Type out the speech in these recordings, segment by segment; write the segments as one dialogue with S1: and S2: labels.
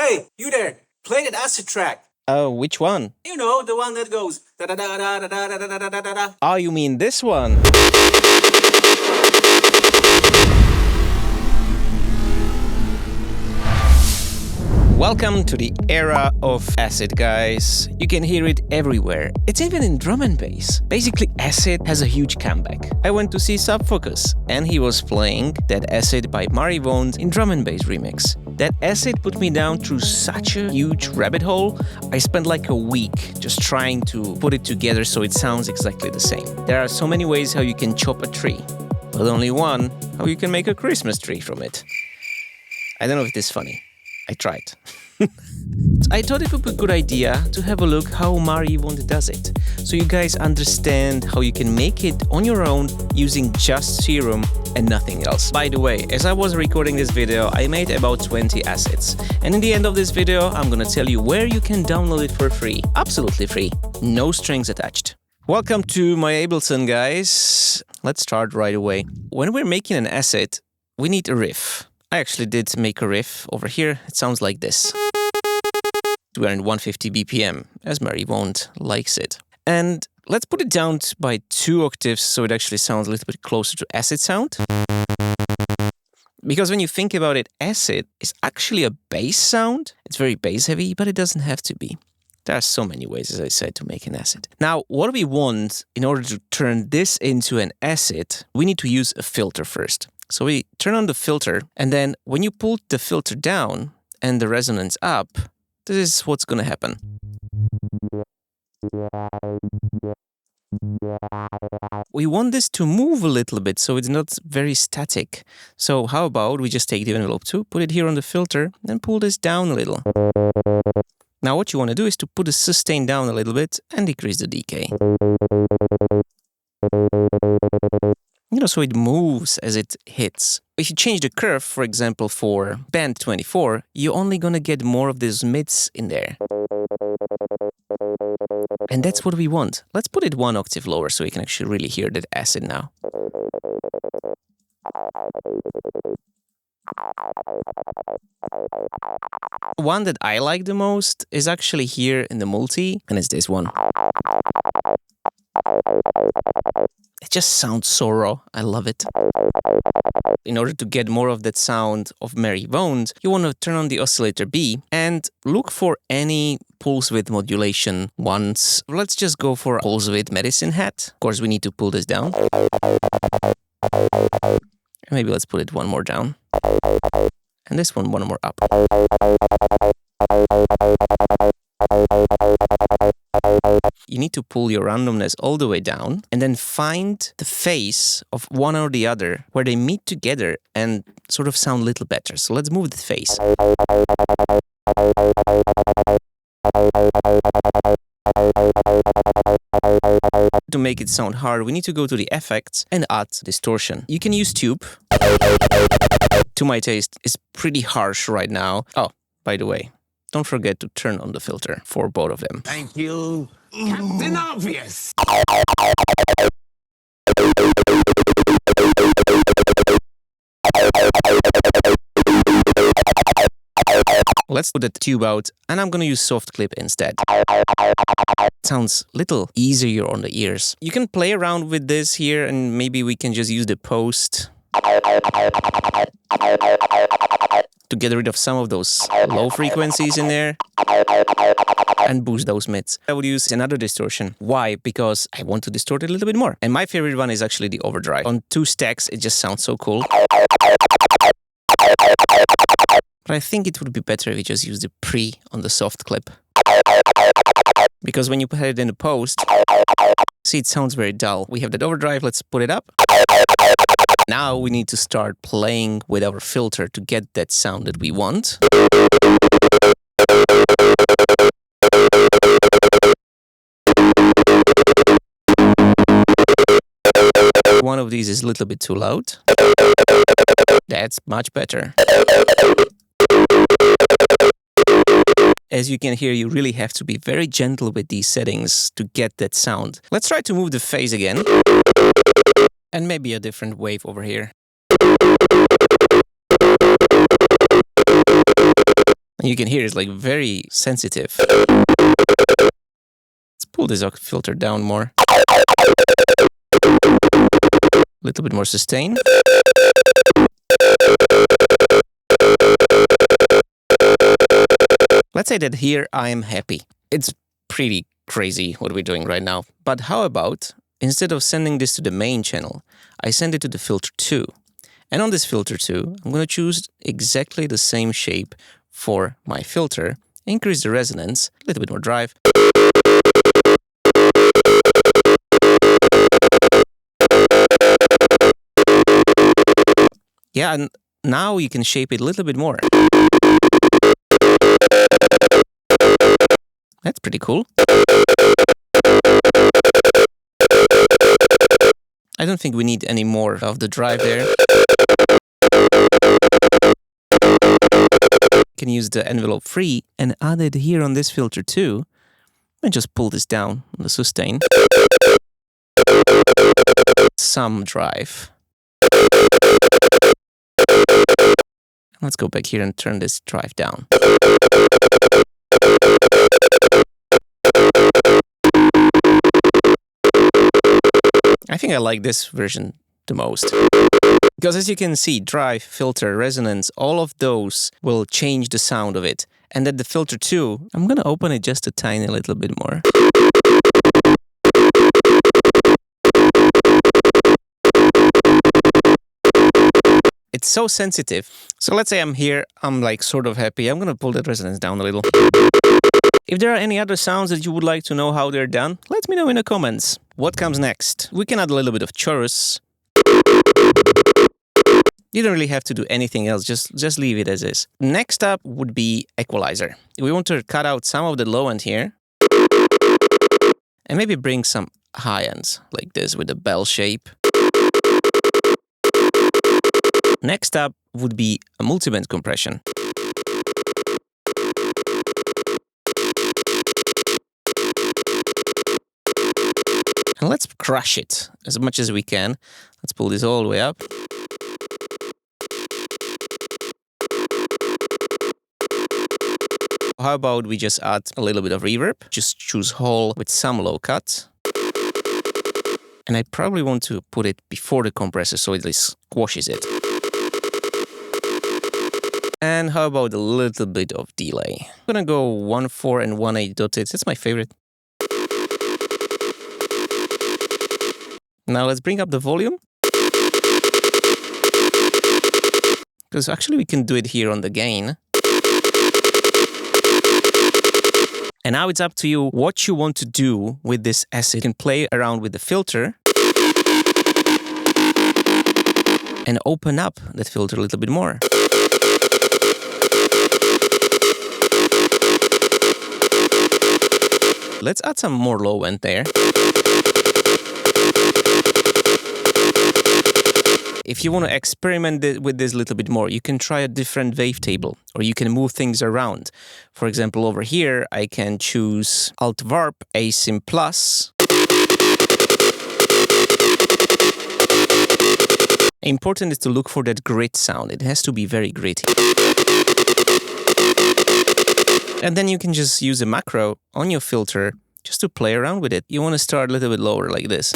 S1: Hey, you there! Play that acid track!
S2: Oh, which one?
S1: You know, the one that goes da da da da da da da da da da da.
S2: Oh, you mean this one? Welcome to the era of acid, guys. You can hear it everywhere. It's even in drum and bass. Basically, acid has a huge comeback. I went to see Subfocus, and he was playing that acid by Marie Vaunt in drum and bass remix. That acid put me down through such a huge rabbit hole. I spent like a week just trying to put it together so it sounds exactly the same. There are so many ways how you can chop a tree, but only one how you can make a Christmas tree from it. I don't know if this is funny. I tried. I thought it would be a good idea to have a look how Marie Vaunt does it, so you guys understand how you can make it on your own using just Serum and nothing else. By the way, as I was recording this video, I made about 20 assets, and in the end of this video, I'm gonna tell you where you can download it for free. Absolutely free. No strings attached. Welcome to my Ableton, guys. Let's start right away. When we're making an asset, we need a riff. I actually did make a riff over here. It sounds like this. We're in 150 BPM, as Marie Vaunt likes it. And let's put it down by 2 octaves so it actually sounds a little bit closer to acid sound. Because when you think about it, acid is actually a bass sound. It's very bass heavy, but it doesn't have to be. There are so many ways, as I said, to make an acid. Now, what we want in order to turn this into an acid, we need to use a filter first. So we turn on the filter, and then when you pull the filter down and the resonance up, this is what's going to happen. We want this to move a little bit, so it's not very static. So how about we just take the envelope 2, put it here on the filter, and pull this down a little. Now what you want to do is to put the sustain down a little bit and decrease the decay. You know, so it moves as it hits. If you change the curve, for example, for band 24, you're only gonna get more of these mids in there. And that's what we want. Let's put it 1 octave lower so you can actually really hear that acid now. One that I like the most is actually here in the multi, and it's this one. It just sounds so raw. I love it. In order to get more of that sound of Marie Vaunt, you want to turn on the oscillator B and look for any pulse width modulation ones. Let's just go for pulse width medicine hat. Of course, we need to pull this down. Maybe let's put it 1 more down. And this one 1 more up. You need to pull your randomness all the way down and then find the phase of one or the other where they meet together and sort of sound a little better. So let's move the phase. To make it sound hard, we need to go to the effects and add distortion. You can use tube. To my taste, it's pretty harsh right now. Oh, by the way, don't forget to turn on the filter for both of them.
S3: Thank you, Captain Obvious.
S2: Let's put the tube out, and I'm gonna use soft clip instead. It sounds a little easier on the ears. You can play around with this here, and maybe we can just use the post to get rid of some of those low frequencies in there and boost those mids. I would use another distortion. Why? Because I want to distort it a little bit more. And my favorite one is actually the overdrive. On 2 stacks, it just sounds so cool. But I think it would be better if you just use the pre on the soft clip. Because when you put it in the post, see, it sounds very dull. We have that overdrive, let's put it up. Now we need to start playing with our filter to get that sound that we want. One of these is a little bit too loud. That's much better. As you can hear, you really have to be very gentle with these settings to get that sound. Let's try to move the phase again. And maybe a different wave over here. And you can hear it's like very sensitive. Let's pull this filter down more. A little bit more sustain. Let's say that here I am happy. It's pretty crazy what we're doing right now. But how about, instead of sending this to the main channel, I send it to the filter 2. And on this filter 2, I'm going to choose exactly the same shape for my filter, increase the resonance, a little bit more drive. Yeah, and now you can shape it a little bit more. That's pretty cool. I don't think we need any more of the drive there. You can use the envelope free and add it here on this filter too. And just pull this down on the sustain. Some drive. Let's go back here and turn this drive down. I think I like this version the most. Because as you can see, drive, filter, resonance, all of those will change the sound of it. And at the filter 2, I'm gonna open it just a tiny little bit more. It's so sensitive. So let's say I'm here, I'm like sort of happy. I'm gonna pull that resonance down a little. If there are any other sounds that you would like to know how they're done, let me know in the comments. What comes next? We can add a little bit of chorus. You don't really have to do anything else, just leave it as is. Next up would be equalizer. We want to cut out some of the low end here. And maybe bring some high ends, like this with a bell shape. Next up would be a multiband compression. And let's crush it as much as we can. Let's pull this all the way up. How about we just add a little bit of reverb? Just choose whole with some low cut. And I probably want to put it before the compressor so it squashes it. And how about a little bit of delay? I'm gonna go 1.4 and 1.8 dotted. That's my favorite. Now let's bring up the volume. Because actually we can do it here on the gain. And now it's up to you what you want to do with this acid. You can play around with the filter and open up that filter a little bit more. Let's add some more low end there. If you want to experiment with this a little bit more, you can try a different wavetable, or you can move things around. For example, over here, I can choose Alt Warp Asym Plus. Important is to look for that grit sound. It has to be very gritty. And then you can just use a macro on your filter just to play around with it. You want to start a little bit lower like this.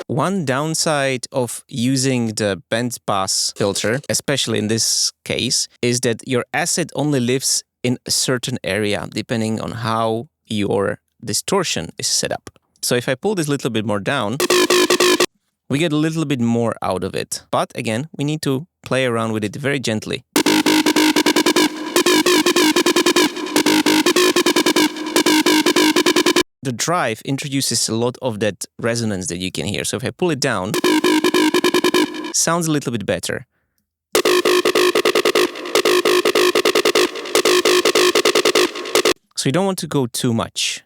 S2: One downside of using the bandpass filter, especially in this case, is that your acid only lives in a certain area, depending on how your distortion is set up. So if I pull this a little bit more down, we get a little bit more out of it. But again, we need to play around with it very gently. The drive introduces a lot of that resonance that you can hear. So if I pull it down, sounds a little bit better. So you don't want to go too much.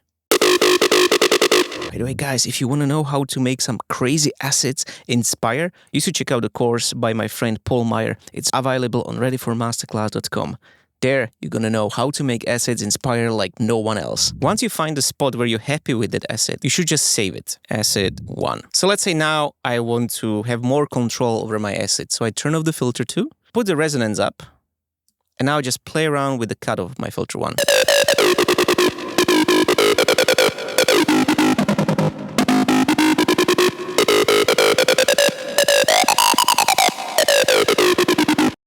S2: By the way, guys, if you want to know how to make some crazy acids inspire, you should check out the course by my friend Paul Meyer. It's available on readyformasterclass.com. There, you're gonna know how to make acids inspire like no one else. Once you find the spot where you're happy with that acid, you should just save it, acid 1. So let's say now I want to have more control over my acid. So I turn off the filter 2, put the resonance up, And now just play around with the cutoff of my filter one.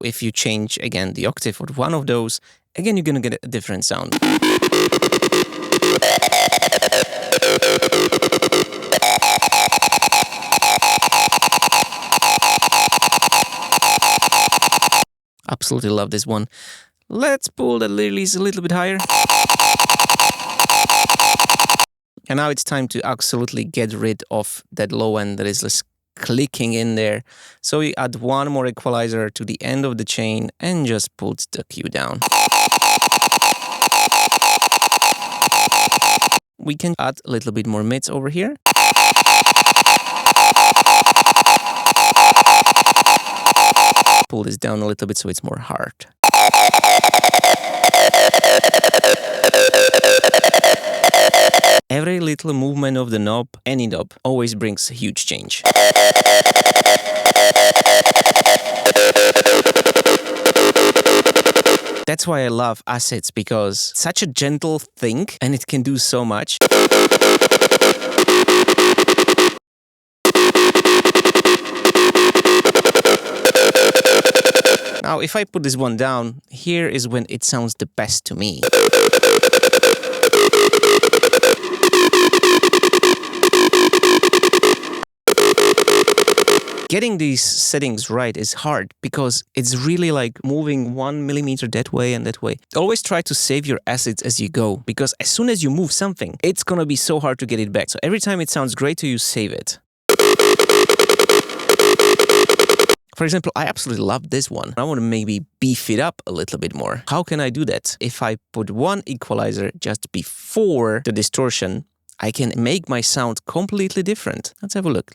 S2: If you change again the octave for one of those, again you're gonna get a different sound. Absolutely love this one. Let's pull the lilies a little bit higher. And now it's time to absolutely get rid of that low end that is just clicking in there. So we add one more equalizer to the end of the chain and just put the Q down. We can add a little bit more mids over here. Pull this down a little bit so it's more hard. Every little movement of the knob, any knob, always brings a huge change. That's why I love assets, because it's such a gentle thing and it can do so much. Now, if I put this one down, here is when it sounds the best to me. Getting these settings right is hard because it's really like moving 1 millimeter that way and that way. Always try to save your assets as you go, because as soon as you move something, it's gonna be so hard to get it back. So every time it sounds great to you, save it. For example, I absolutely love this one. I want to maybe beef it up a little bit more. How can I do that? If I put one equalizer just before the distortion, I can make my sound completely different. Let's have a look.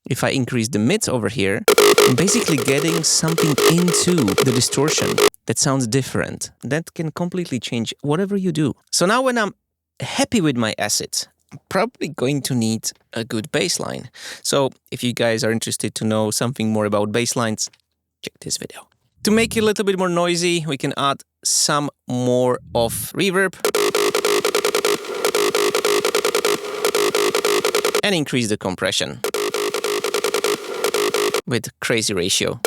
S2: If I increase the mids over here, I'm basically getting something into the distortion that sounds different. That can completely change whatever you do. So now when I'm happy with my asset, I'm probably going to need a good bass line. So if you guys are interested to know something more about bass lines, check this video. To make it a little bit more noisy, we can add some more of reverb and increase the compression with crazy ratio.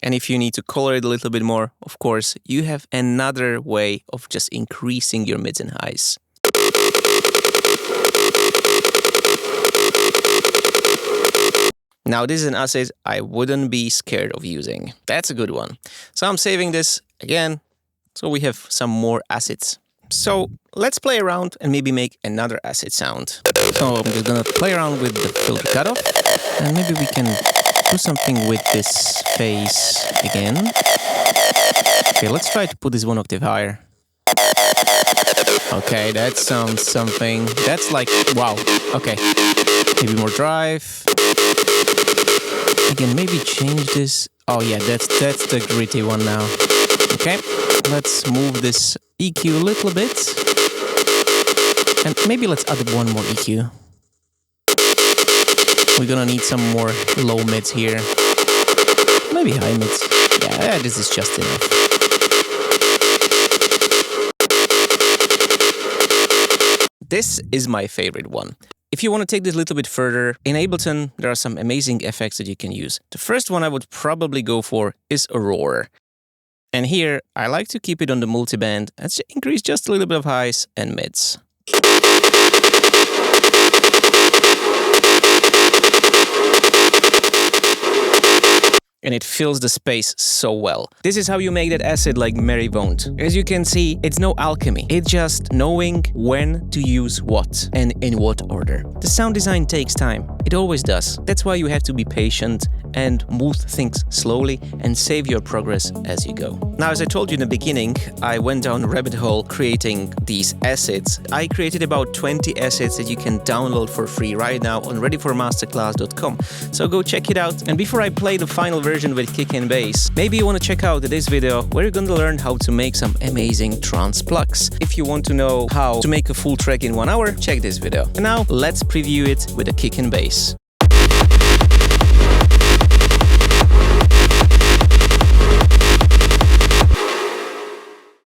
S2: And if you need to color it a little bit more, of course, you have another way of just increasing your mids and highs. Now, this is an asset I wouldn't be scared of using. That's a good one. So I'm saving this again, so we have some more assets. So let's play around and maybe make another asset sound. So I'm just gonna play around with the filter cutoff, and maybe we can do something with this phase again. Okay, let's try to put this one octave higher. Okay, that sounds something. That's like, wow, okay. Maybe more drive. Again, maybe change this. Oh yeah, that's the gritty one now. Okay, let's move this EQ a little bit. And maybe let's add one more EQ. We're gonna need some more low mids here. Maybe high mids. Yeah, this is just enough. This is my favorite one. If you want to take this a little bit further, in Ableton, there are some amazing effects that you can use. The first one I would probably go for is ReOrder. And here, I like to keep it on the multiband and increase just a little bit of highs and mids. And it fills the space so well. This is how you make that asset like Marie Vaunt. As you can see, it's no alchemy. It's just knowing when to use what and in what order. The sound design takes time. It always does. That's why you have to be patient and move things slowly and save your progress as you go. Now, as I told you in the beginning, I went down a rabbit hole creating these assets. I created about 20 assets that you can download for free right now on readyformasterclass.com. So go check it out. And before I play the final version with kick and bass, maybe you want to check out this video where you're going to learn how to make some amazing trance plugs. If you want to know how to make a full track in 1 hour, check this video. And now let's preview it with a kick and bass.